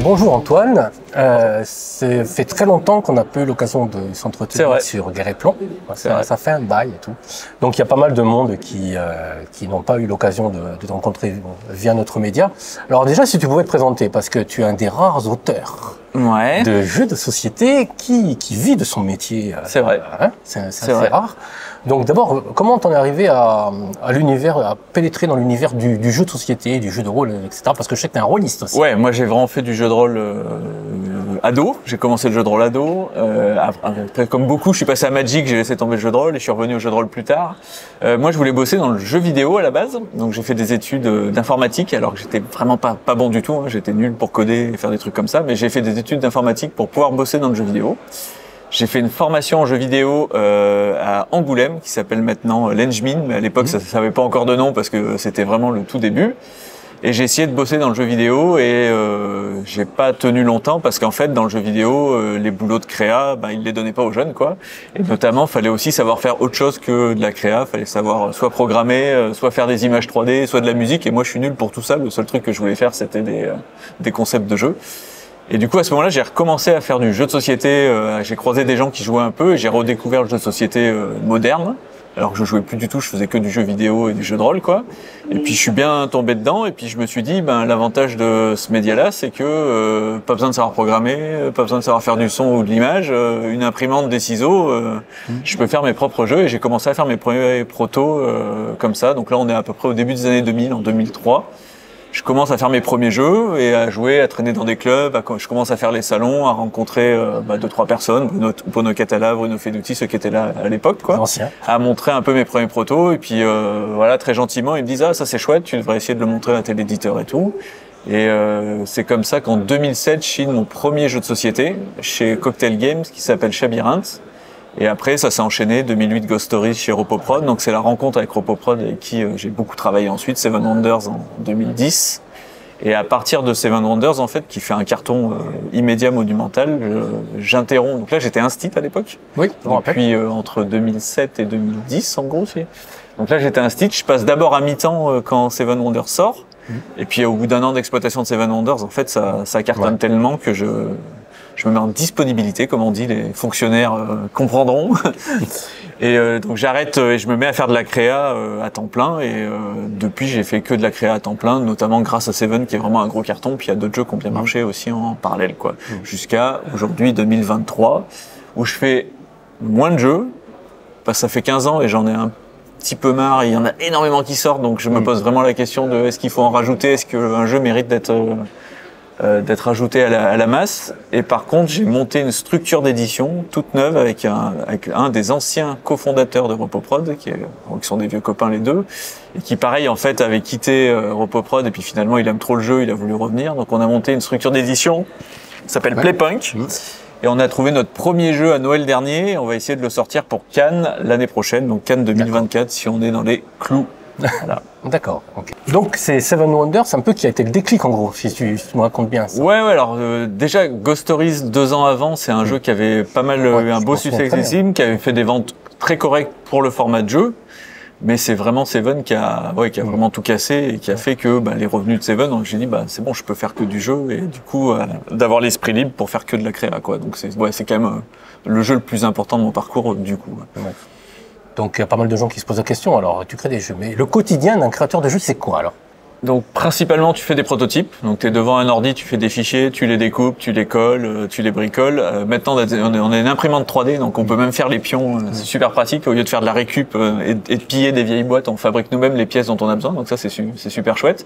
Bonjour Antoine, ça fait très longtemps qu'on n'a pas eu l'occasion de s'entretenir sur Guerre et Plomb. Ça fait un bail et tout. Donc il y a pas mal de monde qui n'ont pas eu l'occasion de te rencontrer via notre média. Alors déjà, si tu pouvais te présenter, parce que tu es un des rares auteurs de jeux de société qui vit de son métier. C'est vrai. C'est assez rare. Donc d'abord, comment t'en es arrivé à l'univers, à pénétrer dans l'univers du jeu de société, du jeu de rôle, etc. Parce que je sais que t'es un rôliste aussi. Ouais, moi j'ai vraiment fait du jeu de rôle ado. J'ai commencé le jeu de rôle ado. Après, comme beaucoup, je suis passé à Magic, j'ai laissé tomber le jeu de rôle et je suis revenu au jeu de rôle plus tard. Moi, je voulais bosser dans le jeu vidéo à la base. Donc j'ai fait des études d'informatique, alors que j'étais vraiment pas bon du tout. Hein. J'étais nul pour coder et faire des trucs comme ça. Mais j'ai fait des études d'informatique pour pouvoir bosser dans le jeu vidéo. J'ai fait une formation en jeu vidéo à Angoulême qui s'appelle maintenant l'Engmin, mais à l'époque ça savait pas encore de nom parce que c'était vraiment le tout début. Et j'ai essayé de bosser dans le jeu vidéo et j'ai pas tenu longtemps parce qu'en fait dans le jeu vidéo les boulots de créa, ils les donnaient pas aux jeunes quoi. Et notamment fallait aussi savoir faire autre chose que de la créa, fallait savoir soit programmer, soit faire des images 3D, soit de la musique. Et moi je suis nul pour tout ça. Le seul truc que je voulais faire c'était des concepts de jeu. Et du coup, à ce moment-là, j'ai recommencé à faire du jeu de société. J'ai croisé des gens qui jouaient un peu et j'ai redécouvert le jeu de société moderne. Alors que je jouais plus du tout, je faisais que du jeu vidéo et des jeux de rôle, quoi. Et puis, je suis bien tombé dedans. Et puis, je me suis dit, l'avantage de ce média-là, c'est que pas besoin de savoir programmer, pas besoin de savoir faire du son ou de l'image, une imprimante, des ciseaux. Je peux faire mes propres jeux. Et j'ai commencé à faire mes premiers protos comme ça. Donc là, on est à peu près au début des années 2000, en 2003. Je commence à faire mes premiers jeux et à jouer, à traîner dans des clubs. Je commence à faire les salons, à rencontrer 2-3 personnes, Bruno Catala, Bruno Feduti, ceux qui étaient là à l'époque, quoi. Ancien. À montrer un peu mes premiers protos. Et puis voilà, très gentiment, ils me disent ça c'est chouette, tu devrais essayer de le montrer à tel éditeur et tout. Et c'est comme ça qu'en 2007, je signe mon premier jeu de société chez Cocktail Games qui s'appelle Chabyrinthe. Et après, ça s'est enchaîné, 2008 Ghost Stories chez Ropoprod. Donc c'est la rencontre avec Ropoprod avec qui j'ai beaucoup travaillé ensuite, Seven Wonders en 2010. Et à partir de Seven Wonders, en fait, qui fait un carton immédiat monumental, j'interromps. Donc là, j'étais instit à l'époque. Oui, depuis entre 2007 et 2010, en gros. Donc là, j'étais instit. Je passe d'abord à mi-temps quand Seven Wonders sort. Et puis au bout d'un an d'exploitation de Seven Wonders, en fait, ça cartonne tellement que je me mets en disponibilité, comme on dit, les fonctionnaires comprendront. Et donc j'arrête et je me mets à faire de la créa à temps plein. Et depuis, j'ai fait que de la créa à temps plein, notamment grâce à Seven, qui est vraiment un gros carton. Puis il y a d'autres jeux qui ont bien marché aussi en parallèle, quoi. Jusqu'à aujourd'hui, 2023, où je fais moins de jeux. Parce que ça fait 15 ans et j'en ai un petit peu marre. Il y en a énormément qui sortent, donc je me pose vraiment la question de est-ce qu'il faut en rajouter, est-ce qu'un jeu mérite d'être ajouté à la masse. Et par contre, j'ai monté une structure d'édition toute neuve avec un des anciens cofondateurs de Ropoprod, qui sont des vieux copains les deux, et qui pareil en fait avait quitté Ropoprod et puis finalement il aime trop le jeu, il a voulu revenir. Donc on a monté une structure d'édition qui s'appelle Playpunk. Et on a trouvé notre premier jeu à Noël dernier. On va essayer de le sortir pour Cannes l'année prochaine, donc Cannes 2024 si on est dans les clous. Voilà. D'accord. Okay. Donc c'est Seven Wonders, un peu qui a été le déclic en gros, si tu me racontes bien ça. Ouais. Alors déjà Ghost Stories 2 ans avant, c'est un jeu qui avait pas mal eu un beau succès accessible, qui avait fait des ventes très correctes pour le format de jeu. Mais c'est vraiment Seven qui a vraiment tout cassé et qui a fait que les revenus de Seven, donc j'ai dit c'est bon, je peux faire que du jeu et du coup d'avoir l'esprit libre pour faire que de la créa, quoi. Donc c'est quand même le jeu le plus important de mon parcours du coup. Ouais. Donc il y a pas mal de gens qui se posent la question. Alors tu crées des jeux, mais le quotidien d'un créateur de jeux, c'est quoi alors? Donc principalement tu fais des prototypes, donc tu es devant un ordi, tu fais des fichiers, tu les découpes, tu les colles, tu les bricoles. Maintenant on a une imprimante 3D, donc on peut même faire les pions, c'est super pratique. Au lieu de faire de la récup et de piller des vieilles boîtes, on fabrique nous-mêmes les pièces dont on a besoin, donc ça c'est super chouette.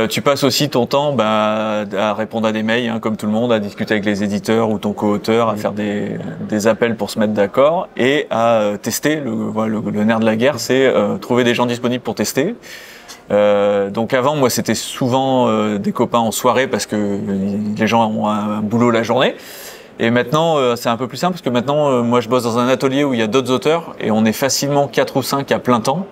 Tu passes aussi ton temps à répondre à des mails, comme tout le monde, à discuter avec les éditeurs ou ton co-auteur, à faire des appels pour se mettre d'accord et à tester. Le nerf de la guerre, c'est trouver des gens disponibles pour tester. Donc avant, moi, c'était souvent des copains en soirée parce que les gens ont un boulot la journée. Et maintenant, c'est un peu plus simple parce que maintenant, moi, je bosse dans un atelier où il y a d'autres auteurs et on est facilement 4 ou 5 à plein temps.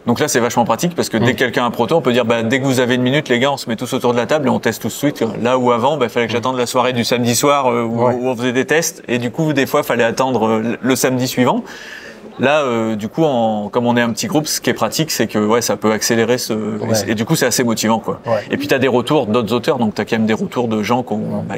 Donc là, c'est vachement pratique parce que dès que quelqu'un a un proto, on peut dire dès que vous avez une minute, les gars, on se met tous autour de la table et on teste tout de suite. Là où avant, il fallait que j'attende la soirée du samedi soir où on faisait des tests et du coup, des fois, il fallait attendre le samedi suivant. Là, du coup, comme on est un petit groupe, ce qui est pratique, c'est que ouais, ça peut accélérer et du coup, c'est assez motivant, quoi. Ouais. Et puis, tu as des retours d'autres auteurs, donc tu as quand même des retours de gens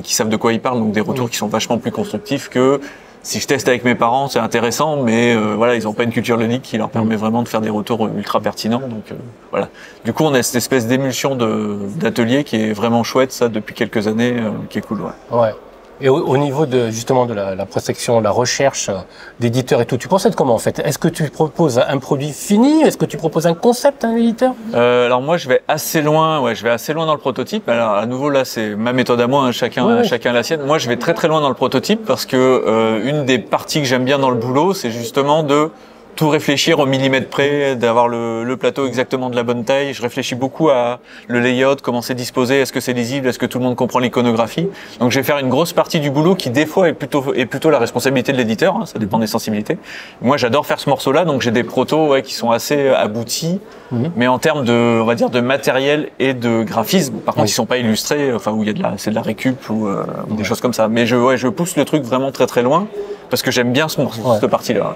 qui savent de quoi ils parlent, donc des retours qui sont vachement plus constructifs que si je teste avec mes parents, c'est intéressant, mais voilà, ils n'ont pas une culture ludique qui leur permet vraiment de faire des retours ultra pertinents. Donc voilà. Du coup, on a cette espèce d'émulsion d'atelier qui est vraiment chouette, ça, depuis quelques années, qui est cool. Ouais. Et au niveau justement de la prospection, la recherche d'éditeurs et tout, tu procèdes comment en fait? Est-ce que tu proposes un produit fini? Est-ce que tu proposes un concept à un éditeur? Alors moi je vais assez loin, dans le prototype. Alors à nouveau là c'est ma méthode à moi, hein, chacun la sienne. Moi je vais très très loin dans le prototype parce que une des parties que j'aime bien dans le boulot, c'est justement de tout réfléchir au millimètre près, d'avoir le plateau exactement de la bonne taille. Je réfléchis beaucoup à le layout, comment c'est disposé, est-ce que c'est lisible, est-ce que tout le monde comprend l'iconographie. Donc je vais faire une grosse partie du boulot qui des fois est plutôt la responsabilité de l'éditeur, hein, ça dépend des sensibilités. Moi j'adore faire ce morceau-là, donc j'ai des protos qui sont assez aboutis, mais en termes de, on va dire, de matériel et de graphisme. Par contre ils sont pas illustrés, enfin où il y a c'est de la récup ou des choses comme ça. Mais je pousse le truc vraiment très très loin parce que j'aime bien cette partie-là.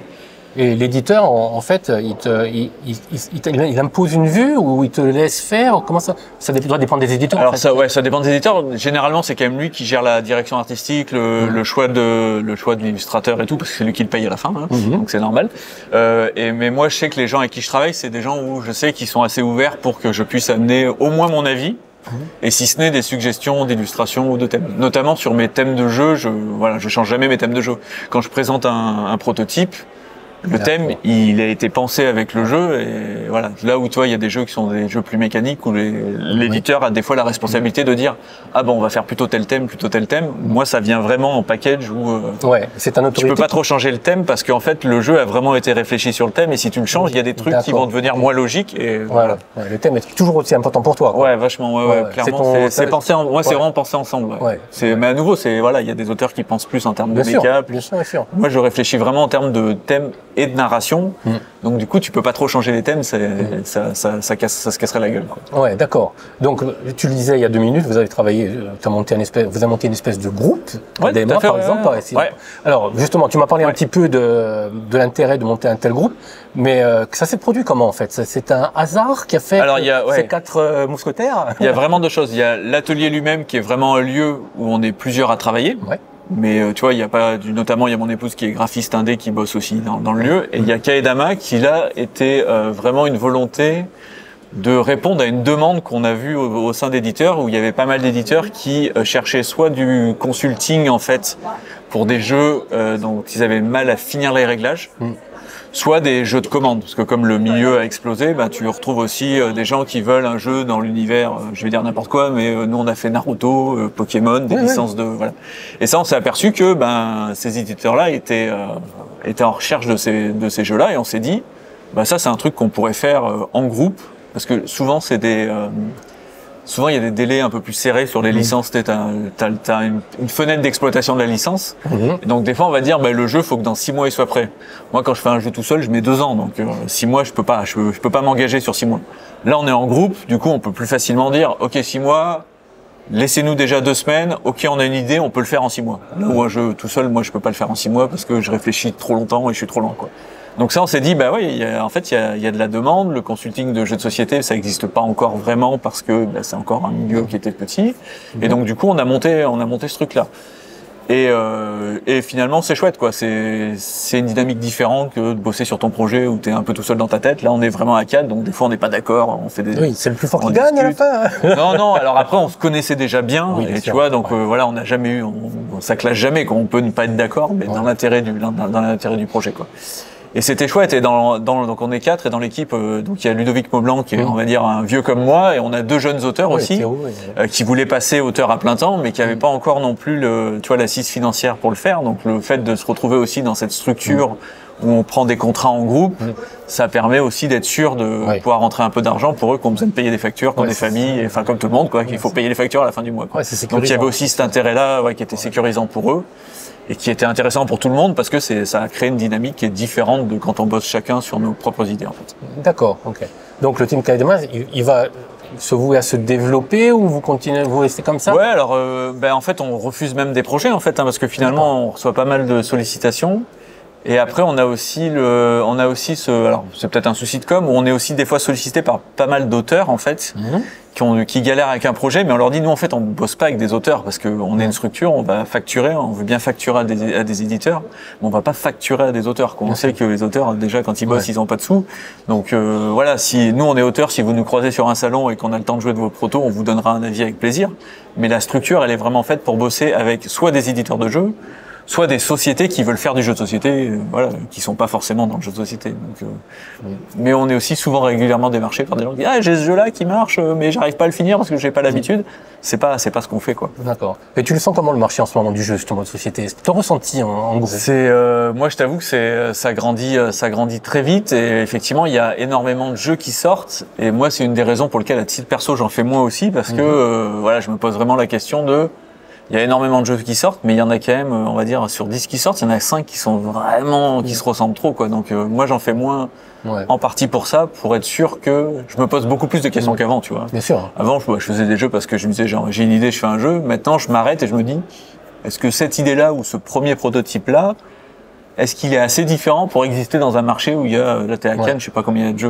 Et l'éditeur, en fait, il impose une vue ou il te laisse faire? Comment ça? Ça doit dépendre des éditeurs. Alors ça dépend des éditeurs. Généralement, c'est quand même lui qui gère la direction artistique, le choix de l'illustrateur et tout, parce que c'est lui qui le paye à la fin, hein, donc c'est normal. Mais moi, je sais que les gens avec qui je travaille, c'est des gens où je sais qu'ils sont assez ouverts pour que je puisse amener au moins mon avis. Et si ce n'est des suggestions d'illustrations ou de thèmes, notamment sur mes thèmes de jeu, je change jamais mes thèmes de jeu. Quand je présente un prototype, le thème, il a été pensé avec le jeu et voilà. Là où toi, il y a des jeux qui sont des jeux plus mécaniques où l'éditeur a des fois la responsabilité de dire ah bon, on va faire plutôt tel thème. Moi, ça vient vraiment en package où c'est un autorité. Tu peux pas trop changer le thème parce qu'en fait, le jeu a vraiment été réfléchi sur le thème et si tu le changes, il y a des trucs qui vont devenir moins logiques et voilà. Le thème est toujours aussi important pour toi. Ouais, vachement. Clairement, c'est vraiment pensé ensemble. Mais à nouveau, il y a des auteurs qui pensent plus en termes de make-up. Bien sûr. Moi, je réfléchis vraiment en termes de thème et de narration. Donc du coup, tu peux pas trop changer les thèmes, ça se casserait la gueule, quoi. Ouais, d'accord. Donc tu le disais il y a 2 minutes, vous avez travaillé, vous avez monté une espèce de groupe, DMA par exemple. Alors justement, tu m'as parlé un petit peu de l'intérêt de monter un tel groupe, mais ça s'est produit comment en fait? C'est un hasard qui a fait ces 4 mousquetaires? Il y a vraiment 2 choses. Il y a l'atelier lui-même qui est vraiment un lieu où on est plusieurs à travailler. Mais tu vois, il y a pas notamment il y a mon épouse qui est graphiste indé qui bosse aussi dans le lieu et il y a Kaedama qui là était vraiment une volonté de répondre à une demande qu'on a vue au sein d'éditeurs où il y avait pas mal d'éditeurs qui cherchaient soit du consulting en fait pour des jeux dont ils avaient mal à finir les réglages. Soit des jeux de commande, parce que comme le milieu a explosé, tu retrouves aussi des gens qui veulent un jeu dans l'univers, je vais dire n'importe quoi, mais nous on a fait Naruto, Pokémon, des licences de voilà. Et ça on s'est aperçu que ces éditeurs-là étaient en recherche de ces jeux-là et on s'est dit ça c'est un truc qu'on pourrait faire en groupe, parce que souvent souvent il y a des délais un peu plus serrés sur les licences, t'as une fenêtre d'exploitation de la licence. Et donc des fois on va dire le jeu faut que dans 6 mois il soit prêt. Moi quand je fais un jeu tout seul, je mets 2 ans, donc 6 mois je peux pas m'engager sur 6 mois. Là on est en groupe, du coup on peut plus facilement dire OK 6 mois, laissez-nous déjà 2 semaines, OK on a une idée, on peut le faire en 6 mois. Là où un jeu tout seul, moi je peux pas le faire en 6 mois parce que je réfléchis trop longtemps et je suis trop lent, quoi. Donc ça, on s'est dit, il y a de la demande. Le consulting de jeux de société, ça n'existe pas encore vraiment parce que c'est encore un milieu qui était petit. Et donc du coup, on a monté ce truc-là. Et finalement, c'est chouette, quoi. C'est une dynamique différente que de bosser sur ton projet où tu es un peu tout seul dans ta tête. Là, on est vraiment à 4, donc des fois, on n'est pas d'accord. On fait des. Oui, c'est le plus fort qui gagne à la fin. Non. Alors après, on se connaissait déjà bien, et tu vois, donc on n'a jamais eu, ça clash jamais. Quoi. On peut ne pas être d'accord, mais dans l'intérêt du projet, quoi. Et c'était chouette. Et donc on est 4 et dans l'équipe, donc il y a Ludovic Maublanc qui est, on va dire, un vieux comme moi, et on a 2 jeunes auteurs aussi qui voulaient passer auteur à plein temps, mais qui n'avaient pas encore non plus l'assise financière pour le faire. Donc le fait de se retrouver aussi dans cette structure où on prend des contrats en groupe, ça permet aussi d'être sûr de pouvoir rentrer un peu d'argent pour eux qui ont besoin de payer des factures, qui ont des familles, enfin comme tout le monde, quoi, qu'il faut payer les factures à la fin du mois, quoi. Donc il y avait aussi cet intérêt-là qui était sécurisant pour eux. Et qui était intéressant pour tout le monde parce que ça a créé une dynamique qui est différente de quand on bosse chacun sur nos propres idées, en fait. D'accord, ok. Donc le team Kaedama, il va se vouer à se développer ou vous continuez, vous restez comme ça? Ouais, alors en fait on refuse même des projets en fait, parce que finalement on reçoit pas mal de sollicitations Et après, on a aussi alors c'est peut-être un souci de com, où on est aussi des fois sollicité par pas mal d'auteurs en fait, qui galèrent avec un projet, mais on leur dit nous en fait on bosse pas avec des auteurs parce qu'on est une structure, on va facturer, on veut bien facturer à des éditeurs, mais on va pas facturer à des auteurs. On sait que les auteurs déjà quand ils bossent ils ont pas de sous, donc voilà, si nous on est auteurs, si vous nous croisez sur un salon et qu'on a le temps de jouer de vos protos, on vous donnera un avis avec plaisir, mais la structure elle est vraiment faite pour bosser avec soit des éditeurs de jeux, soit des sociétés qui veulent faire du jeu de société, voilà, qui sont pas forcément dans le jeu de société. Donc, mais on est aussi souvent régulièrement démarché par des gens qui disent ah j'ai ce jeu-là qui marche, mais j'arrive pas à le finir parce que j'ai pas l'habitude. C'est pas ce qu'on fait quoi. D'accord. Et tu le sens comment le marché en ce moment du jeu justement de société? Ton ressenti en gros? Moi je t'avoue que ça grandit très vite et effectivement il y a énormément de jeux qui sortent et moi c'est une des raisons pour lesquelles à titre perso j'en fais moins aussi parce que voilà je me pose vraiment la question de il y a énormément de jeux qui sortent, mais il y en a quand même, on va dire, sur 10 qui sortent, il y en a 5 qui sont vraiment, qui se ressemblent trop, quoi. Donc, moi, j'en fais moins, en partie pour ça, pour être sûr que je me pose beaucoup plus de questions qu'avant, tu vois. Bien sûr. Avant, je faisais des jeux parce que je me disais, genre, j'ai une idée, je fais un jeu. Maintenant, je m'arrête et je me dis, est-ce que cette idée-là ou ce premier prototype-là, est-ce qu'il est assez différent pour exister dans un marché où il y a, là t'es à Cannes, je sais pas combien il y a de jeux,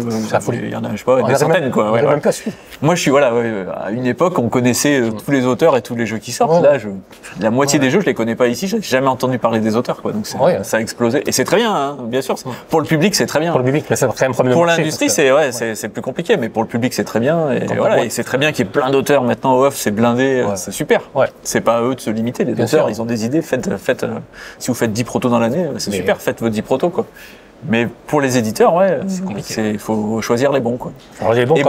il y en a, je sais pas, des centaines, quoi. Même pas su. Moi, je suis, à une époque, on connaissait tous les auteurs et tous les jeux qui sortent. Là, la moitié des jeux, je les connais pas ici, j'ai jamais entendu parler des auteurs, quoi. Donc, ça a explosé. Et c'est très bien, hein, bien sûr. Pour le public, c'est très bien. Pour le public, mais c'est quand même problème. Pour l'industrie, c'est plus compliqué, mais pour le public, c'est très bien. Et voilà, et c'est très bien qu'il y ait plein d'auteurs maintenant au off, c'est blindé, c'est super. C'est pas à eux de se limiter, les auteurs, ils ont des idées, faites, si vous faites 10 protos dans l'année, c'est super, faites vos 10 protos, quoi. Mais pour les éditeurs, c'est compliqué. Il faut choisir les bons, quoi. Alors, les bons, et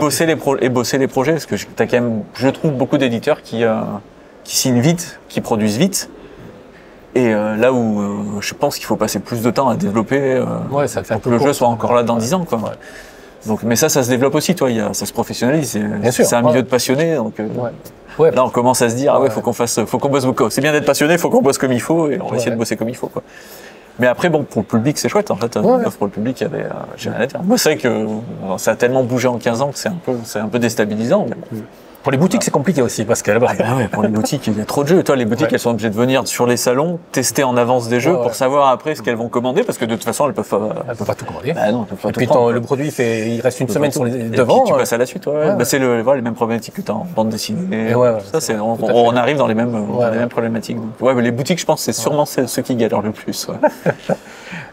bosser les projets, parce que t'as quand même, je trouve, beaucoup d'éditeurs qui signent vite, qui produisent vite. Et là où je pense qu'il faut passer plus de temps à développer, ça fait pour que le jeu soit encore là dans 10 ans, quoi. Donc, mais ça se développe aussi, toi. Ça se professionnalise. C'est un milieu de passionnés, donc. Là, on commence à se dire, faut qu'on bosse beaucoup. C'est bien d'être passionné, faut qu'on bosse comme il faut, et on va essayer de bosser comme il faut, quoi. Mais après, bon, pour le public, c'est chouette, en fait. Pour le public, j'ai rien à dire. Moi, c'est vrai que ça a tellement bougé en 15 ans que c'est un peu déstabilisant. Mais... Pour les boutiques, c'est compliqué aussi, parce que là-bas. Pour les boutiques, il y a trop de jeux. Toi, les boutiques, elles sont obligées de venir sur les salons, tester en avance des jeux pour savoir après ce qu'elles vont commander, parce que de toute façon, elles peuvent pas tout commander. Non, elles peuvent pas et tout puis prendre, le produit il reste une semaine sur les devant. Et puis tu passes à la suite, c'est les mêmes problématiques que tu as en bande dessinée. Ça, on arrive dans les mêmes problématiques. Donc, mais les boutiques, je pense, c'est sûrement ceux qui galèrent le plus.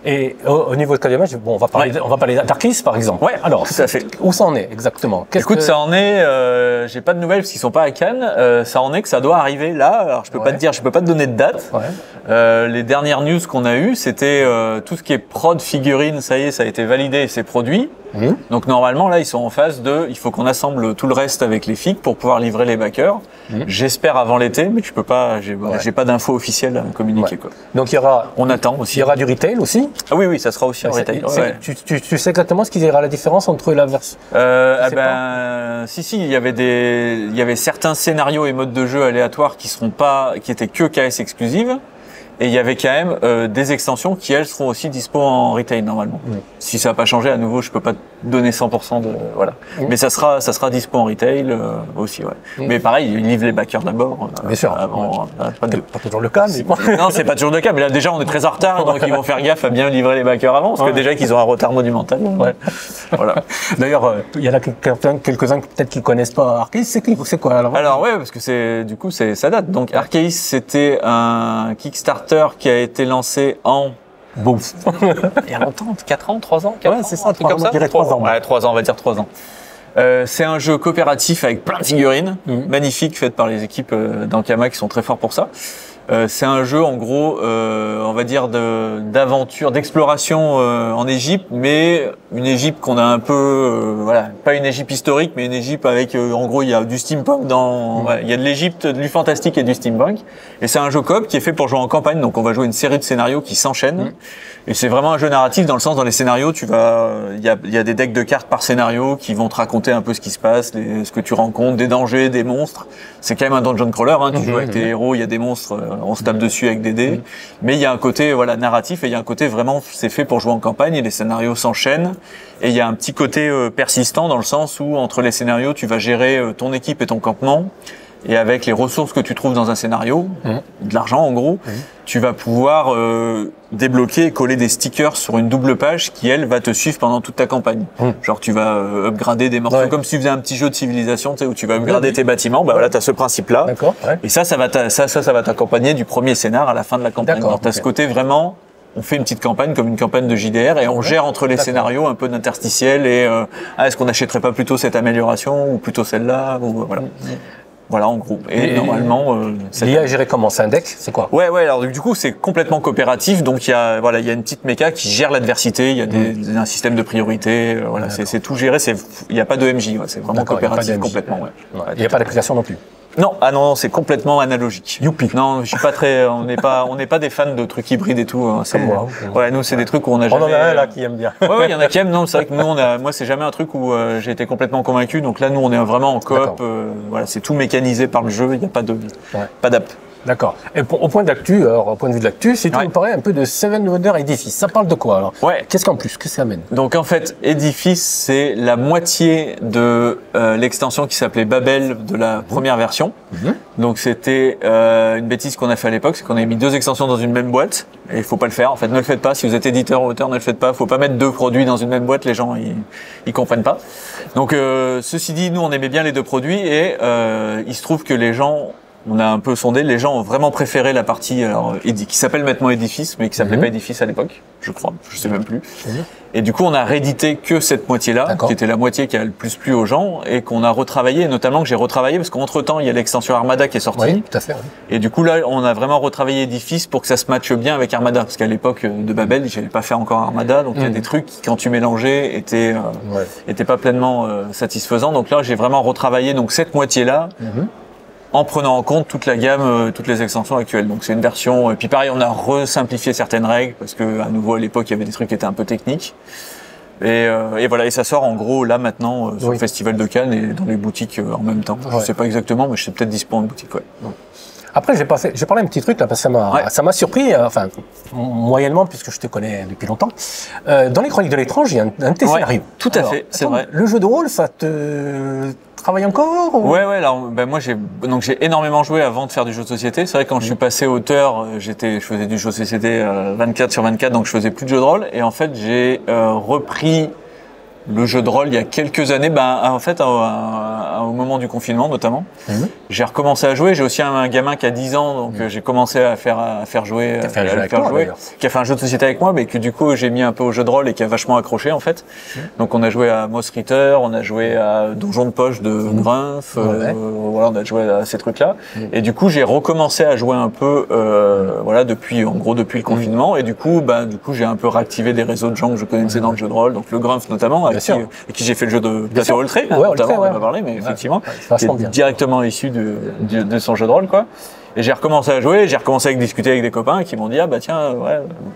Et au niveau de Caliamage, bon, on va parler d'Arkis, par exemple. Alors, tout à fait. Où ça en est exactement? Écoute, ça en est. J'ai pas de nouvelles parce qu'ils sont pas à Cannes. Ça en est que ça doit arriver là. Alors, je peux pas te dire, je peux pas te donner de date. Les dernières news qu'on a eues, c'était tout ce qui est prod figurines. Ça y est, ça a été validé et c'est produit. Donc normalement là ils sont en phase de, il faut qu'on assemble tout le reste avec les FIG pour pouvoir livrer les backers. J'espère avant l'été, mais je peux pas, j'ai pas d'infos officielles à communiquer quoi. Donc on attend aussi. Il y aura du retail aussi. Ah oui, ça sera aussi en retail. Tu sais exactement ce qu'il y aura la différence entre la version. Si, il y avait certains scénarios et modes de jeu aléatoires qui étaient que KS exclusives. Et il y avait quand même des extensions qui, elles, seront aussi dispo en retail normalement. Si ça n'a pas changé, à nouveau, je peux pas te donner 100% de... Voilà. Mais ça sera dispo en retail aussi, Mais pareil, ils livrent les backers d'abord. Bien sûr. Pas toujours le cas, mais... Non, c'est pas toujours le cas. Mais là, déjà, on est très en retard, donc ils vont faire gaffe à bien livrer les backers avant, parce que déjà qu'ils ont un retard monumental. Voilà. D'ailleurs, il y en a quelques-uns peut-être qui connaissent pas Arkeis. C'est quoi alors? Alors parce que ça date. Donc Arkeis, c'était un Kickstarter qui a été lancé en... il y a longtemps, 4 ans, 3 ans, 4 ans, c'est ça, un truc comme ça. 3 ans. 3 ans, on va dire 3 ans. C'est un jeu coopératif avec plein de figurines, magnifiques, faites par les équipes d'Ankama qui sont très forts pour ça. C'est un jeu en gros, on va dire d'aventure, d'exploration en Égypte, mais une Égypte qu'on a un peu, pas une Égypte historique, mais une Égypte avec, en gros, il y a du steampunk il y a de l'Égypte, du fantastique et du steampunk. Et c'est un jeu coop qui est fait pour jouer en campagne, donc on va jouer une série de scénarios qui s'enchaînent. Et c'est vraiment un jeu narratif dans le sens, dans les scénarios, il y a des decks de cartes par scénario qui vont te raconter un peu ce qui se passe, ce que tu rencontres, des dangers, des monstres. C'est quand même un dungeon crawler, tu joues avec tes héros, il y a des monstres, on se tape dessus avec des dés. Mais il y a un côté, narratif et il y a un côté vraiment, c'est fait pour jouer en campagne et les scénarios s'enchaînent. Et il y a un petit côté persistant dans le sens où entre les scénarios, tu vas gérer ton équipe et ton campement. Et avec les ressources que tu trouves dans un scénario, de l'argent en gros, tu vas pouvoir débloquer et coller des stickers sur une double page qui, elle, va te suivre pendant toute ta campagne. Genre, tu vas upgrader des morceaux, comme si tu faisais un petit jeu de civilisation, tu sais, où tu vas upgrader tes bâtiments. Bah voilà, tu as ce principe-là. Et ça va t'accompagner du premier scénar à la fin de la campagne. Donc, tu as ce côté vraiment... On fait une petite campagne comme une campagne de JDR et on gère entre les scénarios un peu d'interstitiel et est-ce qu'on n'achèterait pas plutôt cette amélioration ou plutôt celle-là ou voilà. Voilà en gros. Et normalement, l'IA gérée comment? C'est un deck? C'est quoi? Ouais. Alors du coup, c'est complètement coopératif. Donc il y a une petite méca qui gère l'adversité. Il y a un système de priorité. Voilà, c'est tout géré. Il n'y a pas de MJ. C'est vraiment coopératif complètement. Il n'y a pas d'application non plus. Non, c'est complètement analogique. Youpi. Non, je suis pas on n'est pas des fans de trucs hybrides et tout. Hein. Comme moi. Ouais, nous, c'est des trucs où on a jamais. On en a un là qui aime bien. Ouais, il y en a qui aiment. Non, c'est vrai que nous, moi, c'est jamais un truc où j'ai été complètement convaincu. Donc là, nous, on est vraiment en coop. Voilà, c'est tout mécanisé par le jeu. Il n'y a pas d'app. D'accord. Et au point d'actu, au point de vue de l'actu, si tu me parlais un peu de Seven Wonders Edifice, ça parle de quoi alors? Qu'est-ce qu'en plus? Qu'est-ce que ça amène? Donc en fait, Edifice, c'est la moitié de l'extension qui s'appelait Babel de la première version. Donc c'était une bêtise qu'on a fait à l'époque, c'est qu'on a mis 2 extensions dans une même boîte. Et il faut pas le faire. En fait, ne le faites pas. Si vous êtes éditeur ou auteur, ne le faites pas. Faut pas mettre 2 produits dans une même boîte. Les gens, ils comprennent pas. Donc ceci dit, nous, on aimait bien les 2 produits et il se trouve que les gens on a un peu sondé, les gens ont vraiment préféré la partie qui s'appelle maintenant Edifice, mais qui s'appelait pas Edifice à l'époque, je crois, je sais même plus. Et du coup, on a réédité que cette moitié-là, qui était la moitié qui a le plus plu aux gens, et qu'on a retravaillé, et notamment que j'ai retravaillé, parce qu'entre-temps, il y a l'extension Armada qui est sortie. Oui, tout à fait. Oui. Et du coup, là, on a vraiment retravaillé Edifice pour que ça se matche bien avec Armada, parce qu'à l'époque de Babel, j'avais pas fait encore Armada, donc il y a des trucs qui, quand tu mélangeais, étaient pas pleinement satisfaisants. Donc là, j'ai vraiment retravaillé donc cette moitié-là. En prenant en compte toute la gamme, toutes les extensions actuelles. Donc c'est une version. Et puis pareil, on a resimplifié certaines règles parce que à nouveau à l'époque il y avait des trucs qui étaient un peu techniques. Et voilà, et ça sort en gros là maintenant sur le Festival de Cannes et dans les boutiques en même temps. Je sais pas exactement, mais je sais peut-être dispo en boutique. Après, j'ai parlé un petit truc là parce que ça m'a surpris, enfin moyennement puisque je te connais depuis longtemps. Dans les Chroniques de l'étrange, il y a un de tes scénarios. Tout à fait, c'est vrai. Le jeu de rôle, ça te travaille encore ou... Ouais. Alors, moi, j'ai énormément joué avant de faire du jeu de société. C'est vrai que quand je suis passé auteur, je faisais du jeu de société 24/24, donc je faisais plus de jeu de rôle. Et en fait, j'ai repris le jeu de rôle il y a quelques années, en fait au moment du confinement notamment. J'ai recommencé à jouer, j'ai aussi un gamin qui a 10 ans, donc j'ai commencé à faire jouer, qui a fait un jeu de société avec moi, mais que du coup j'ai mis un peu au jeu de rôle et qui a vachement accroché en fait. Donc on a joué à Moss Ritter, on a joué à Donjon de poche de Grumpf, voilà, on a joué à ces trucs-là. Et du coup j'ai recommencé à jouer un peu, voilà, depuis le confinement, et du coup j'ai un peu réactivé des réseaux de gens que je connaissais dans le jeu de rôle, donc le Grumpf notamment, avec qui j'ai fait le jeu de plateau Roll-Tray, notamment, on en a parlé, mais effectivement, qui est directement issu de son jeu de rôle, quoi. Et j'ai recommencé à jouer, j'ai recommencé à discuter avec des copains qui m'ont dit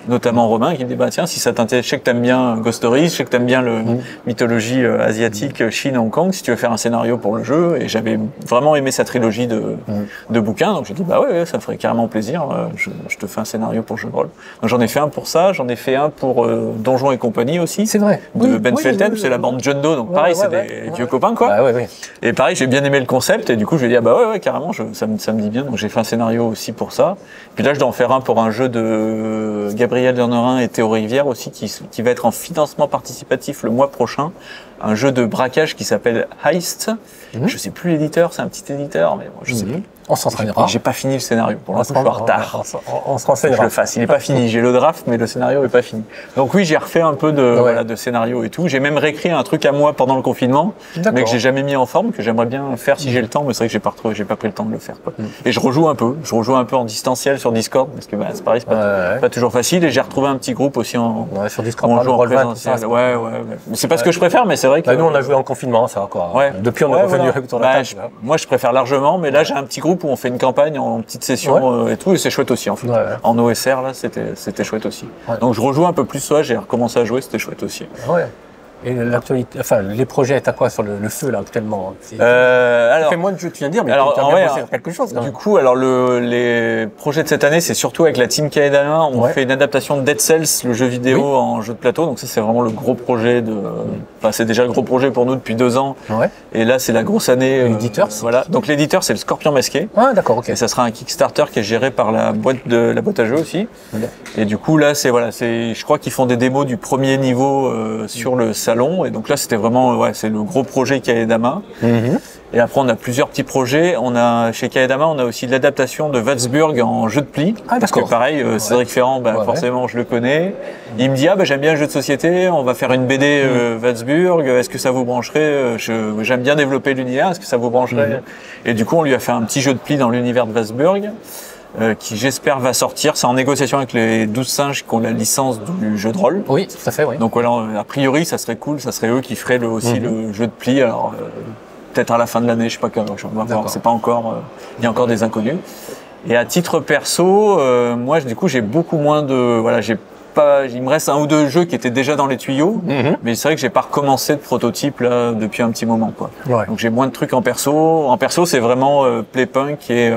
notamment Romain qui me dit tiens, si ça t'intéresse, je sais que t'aimes bien Ghost Stories, je sais que t'aimes bien le mythologie asiatique, Chine, Hong Kong, si tu veux faire un scénario pour le jeu. Et j'avais vraiment aimé sa trilogie de bouquins, donc j'ai dit ça me ferait carrément plaisir, je te fais un scénario pour le jeu de rôle. Donc j'en ai fait un pour ça, j'en ai fait un pour Donjons et compagnie aussi. C'est vrai. De Ben Felten, c'est la bande John Doe, donc pareil, c'est des vieux copains, quoi. Et pareil, j'ai bien aimé le concept, et du coup je lui ai dit carrément, ça me dit bien, donc j'ai fait un scénario aussi pour ça. Puis là, je dois en faire un pour un jeu de Gabriel Dernerin et Théo Rivière aussi, qui va être en financement participatif le mois prochain. Un jeu de braquage qui s'appelle Heist. Je sais plus l'éditeur, c'est un petit éditeur, mais bon, je sais plus. On s'en renseignera. J'ai pas fini le scénario. Pour l'instant, je suis en retard. On se renseignera. Je le fasse. Il n'est pas fini. J'ai le draft, mais le scénario est pas fini. Donc oui, j'ai refait un peu de scénario et tout. J'ai même réécrit un truc à moi pendant le confinement, mais que j'ai jamais mis en forme, que j'aimerais bien faire si j'ai le temps. Mais c'est vrai que j'ai pas pris le temps de le faire, quoi. Et je rejoue un peu. Je rejoue un peu en distanciel sur Discord, parce que c'est pareil, c'est pas toujours facile. Et j'ai retrouvé un petit groupe aussi sur Discord. On joue en présentiel. Ouais. C'est pas ce que je préfère, mais c'est vrai que nous on a joué en confinement, ça va quoi. Depuis on est revenu autour de la table. Moi, je préfère largement, mais là j'ai un petit groupe où on fait une campagne en petite session et tout, et c'est chouette aussi en fait. En OSR là, c'était chouette aussi. Donc je rejoue un peu plus, j'ai recommencé à jouer, c'était chouette aussi. Et l'actualité, enfin, les projets, t'as quoi sur le feu là actuellement? Alors, fait moins de jeux, tu viens de dire, mais alors, tu as bien bossé sur quelque chose. Du coup, alors les projets de cette année, c'est surtout avec la team Kaedama. On fait une adaptation de Dead Cells, le jeu vidéo en jeu de plateau. Donc ça, c'est vraiment le gros projet de. Enfin, c'est déjà le gros projet pour nous depuis 2 ans. Ouais. Et là, c'est la grosse année. L'éditeur. Voilà. Donc l'éditeur, c'est le Scorpion Masqué. Ah, d'accord, ok. Et ça sera un Kickstarter qui est géré par la boîte à jeux aussi. Ouais. Et du coup, là, je crois qu'ils font des démos du premier niveau sur le salon. Et donc là, c'était vraiment, c'est le gros projet Kaedama. Et après, on a plusieurs petits projets. Chez Kaedama, on a aussi l'adaptation de Wadsburg en jeu de pli. Ah, parce que pareil, Cédric Ferrand, forcément, je le connais. Il me dit, j'aime bien le jeu de société, on va faire une BD Wadsburg, est-ce que ça vous brancherait? J'aime bien développer l'univers, est-ce que ça vous brancherait? Et du coup, on lui a fait un petit jeu de pli dans l'univers de Wadsburg. Qui j'espère va sortir. C'est en négociation avec les 12 singes qui ont la licence du jeu de rôle. Oui, tout à fait, oui. Donc voilà, a priori, ça serait cool, ça serait eux qui feraient aussi le jeu de pli. Alors peut-être à la fin de l'année, je sais pas quand. On va voir. C'est pas encore. Il y a encore des inconnus. Et à titre perso, moi, du coup, j'ai beaucoup moins de. Voilà, il me reste 1 ou 2 jeux qui étaient déjà dans les tuyaux, mais c'est vrai que j'ai pas recommencé de prototype là depuis un petit moment, quoi. Ouais. Donc j'ai moins de trucs en perso. En perso, c'est vraiment Playpunk et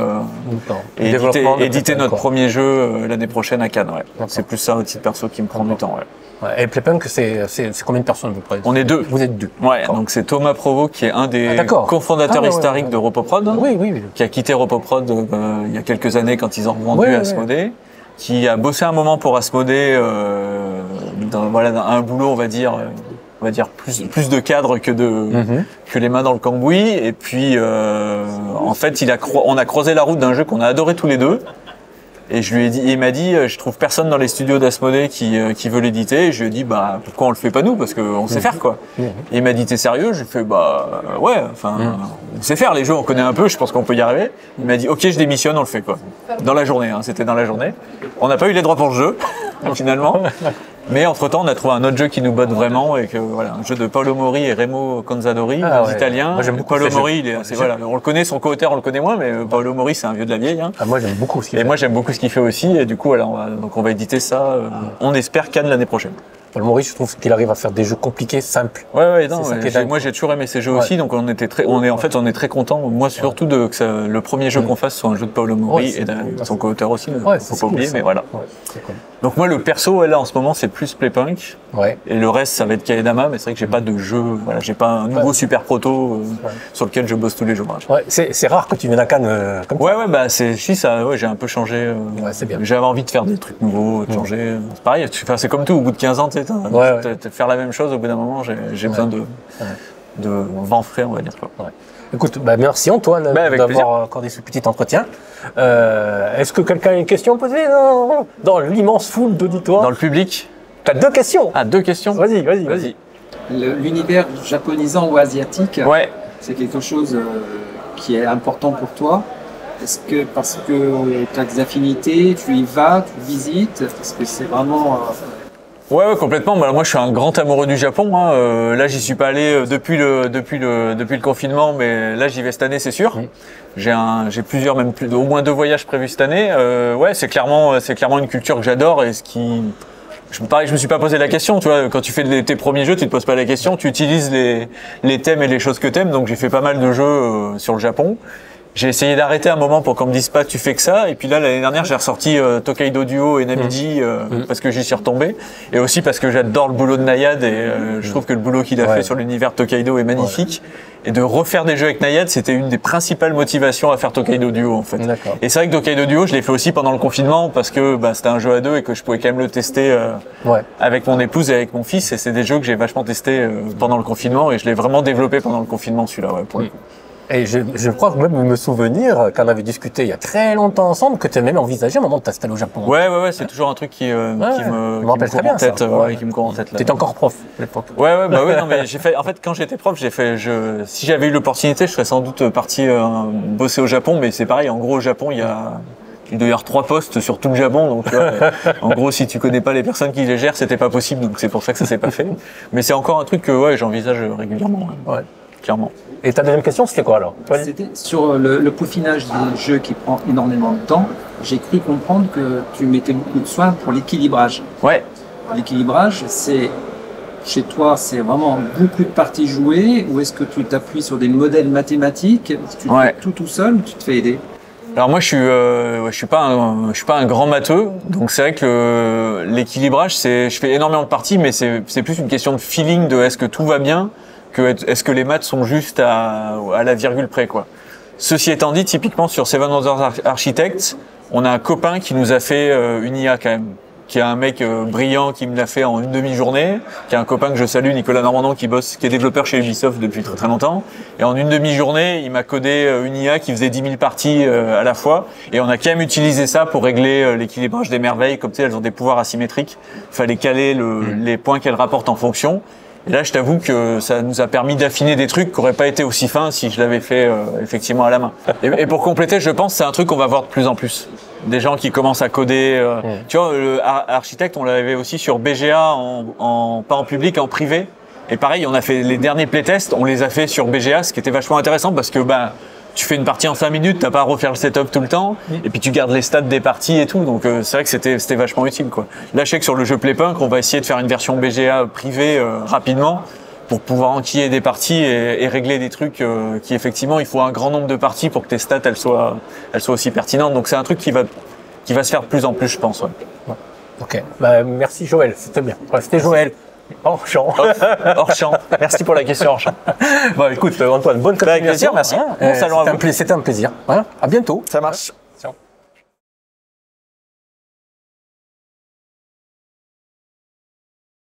éditer notre premier jeu l'année prochaine à Cannes. Ouais. C'est plus ça au titre perso qui me prend du temps. Ouais. Ouais. Et Playpunk, c'est combien de personnes vous prenez? On est 2. Vous êtes 2. Ouais. Donc c'est Thomas Provost qui est un des cofondateurs historiques de Ropoprod, qui a quitté Ropoprod il y a quelques années quand ils ont revendu Asmodée. Qui a bossé un moment pour Asmodée dans un boulot, on va dire plus de cadre que les mains dans le cambouis. Et puis en fait, on a croisé la route d'un jeu qu'on a adoré tous les deux. Et il m'a dit, je trouve personne dans les studios d'Asmodée qui veut l'éditer. Et je lui ai dit, pourquoi on le fait pas nous? Parce qu'on sait faire, quoi. Et il m'a dit, t'es sérieux? J'ai fait, on sait faire les jeux, on connaît un peu, je pense qu'on peut y arriver. Il m'a dit, ok, je démissionne, on le fait, quoi. Dans la journée, c'était dans la journée. On n'a pas eu les droits pour le jeu, finalement. Mais entre-temps, on a trouvé un autre jeu qui nous botte vraiment, et que un jeu de Paolo Mori et Remo Conzadori, Italiens. Moi, j'aime beaucoup Paolo Mori, on le connaît, son co-auteur, on le connaît moins, mais Paolo Mori, c'est un vieux de la vieille. Moi, j'aime beaucoup ce qu'il fait. Et moi, j'aime beaucoup ce qu'il fait aussi, et du coup, on va éditer ça. On espère Cannes l'année prochaine. Paul Maurice, je trouve qu'il arrive à faire des jeux compliqués, simples. Moi j'ai toujours aimé ces jeux aussi, donc on est très content. Moi surtout que le premier jeu qu'on fasse soit un jeu de Paolo Mori et de son co-auteur aussi. Faut pas oublier, mais voilà. Cool. Donc moi le perso là en ce moment c'est plus Playpunk. Et le reste ça va être Kaedama, mais c'est vrai que j'ai pas de jeu, j'ai pas un nouveau super proto sur lequel je bosse tous les jours. C'est rare que tu viennes à Cannes comme ça. J'ai un peu changé. C'est bien. J'avais envie de faire des trucs nouveaux, de changer. C'est pareil, c'est comme tout, au bout de 15 ans, faire la même chose, au bout d'un moment, j'ai besoin de vent frais, on va dire. Écoute, merci Antoine d'avoir accordé ce petit entretien. Est-ce que quelqu'un a une question à poser dans l'immense foule d'auditoires? Dans le public? Tu as 2 questions. Ah, 2 questions? Vas-y. L'univers japonisant ou asiatique, c'est quelque chose qui est important pour toi? Est-ce que parce que tu as des affinités, tu y vas, tu visites? Est-ce que c'est vraiment... Ouais, complètement. Moi, je suis un grand amoureux du Japon. Là, j'y suis pas allé depuis le confinement, mais là, j'y vais cette année, c'est sûr. J'ai au moins 2 voyages prévus cette année. C'est clairement une culture que j'adore et je me suis pas posé la question, tu vois. Quand tu fais tes premiers jeux, tu te poses pas la question. Tu utilises les thèmes et les choses que t'aimes. Donc, j'ai fait pas mal de jeux sur le Japon. J'ai essayé d'arrêter un moment pour qu'on me dise pas tu fais que ça, et puis là l'année dernière j'ai ressorti Tokaido Duo et Namiji parce que j'y suis retombé, et aussi parce que j'adore le boulot de Nayad et je trouve que le boulot qu'il a fait sur l'univers Tokaido est magnifique, et de refaire des jeux avec Nayad c'était une des principales motivations à faire Tokaido Duo en fait. Et c'est vrai que Tokaido Duo je l'ai fait aussi pendant le confinement parce que c'était un jeu à 2 et que je pouvais quand même le tester avec mon épouse et avec mon fils, et c'est des jeux que j'ai vachement testé pendant le confinement, et je l'ai vraiment développé pendant le confinement celui-là pour le coup. Et je crois que même me souvenir, quand on avait discuté il y a très longtemps ensemble, que tu as même envisagé un moment de t'installer au Japon. Ouais, c'est toujours un truc qui me court en tête. Qui me court en tête. T'étais encore prof à l'époque. Non, mais j'ai fait, en fait, quand j'étais prof, si j'avais eu l'opportunité, je serais sans doute parti bosser au Japon, mais c'est pareil, en gros, au Japon, il doit y avoir 3 postes sur tout le Japon, donc tu vois, en gros, si tu connais pas les personnes qui les gèrent, c'était pas possible, donc c'est pour ça que ça s'est pas fait. Mais c'est encore un truc que j'envisage régulièrement. Clairement. Et ta deuxième question, c'était quoi alors? C'était sur le peaufinage des jeux qui prend énormément de temps. J'ai cru comprendre que tu mettais beaucoup de soin pour l'équilibrage. Ouais. L'équilibrage, c'est chez toi, c'est vraiment beaucoup de parties jouées, ou est-ce que tu t'appuies sur des modèles mathématiques, tu fais tout seul, ou tu te fais aider? Alors moi je suis pas un grand matheux, donc c'est vrai que l'équilibrage je fais énormément de parties, mais c'est plus une question de feeling, de est-ce que tout va bien, que est-ce que les maths sont juste à la virgule près, quoi. Ceci étant dit, typiquement sur Seven Wonders Architects, on a un copain qui nous a fait une IA quand même, qui est un mec brillant qui me l'a fait en une demi-journée, qui est un copain que je salue, Nicolas Normandon, qui est développeur chez Ubisoft depuis très très longtemps. Et en une demi-journée, il m'a codé une IA qui faisait 10 000 parties à la fois. Et on a quand même utilisé ça pour régler l'équilibrage des merveilles. Comme tu sais, elles ont des pouvoirs asymétriques. Il fallait caler les points qu'elles rapportent en fonction. Et là, je t'avoue que ça nous a permis d'affiner des trucs qui n'auraient pas été aussi fins si je l'avais fait effectivement à la main. Et pour compléter, je pense que c'est un truc qu'on va voir de plus en plus. Des gens qui commencent à coder. Tu vois, Architect, on l'avait aussi sur BGA, pas en public, en privé. Et pareil, on a fait les derniers playtests, on les a fait sur BGA, ce qui était vachement intéressant parce que tu fais une partie en 5 minutes, t'as pas à refaire le setup tout le temps, et puis tu gardes les stats des parties et tout, donc c'est vrai que c'était vachement utile, quoi. Là, je sais que sur le jeu Playpunk, on va essayer de faire une version BGA privée rapidement pour pouvoir enquiller des parties et régler des trucs qui effectivement, il faut un grand nombre de parties pour que tes stats elles soient aussi pertinentes. Donc c'est un truc qui va se faire de plus en plus, je pense. Ouais. Ok, merci Joël, c'était bien. C'était Joël. Hors champ. Hors champ. Merci pour la question hors champ. Bon, écoute, Antoine, bonne continuation. Avec plaisir, merci. Bon salon à vous. C'était un plaisir. Voilà. À bientôt. Ça marche.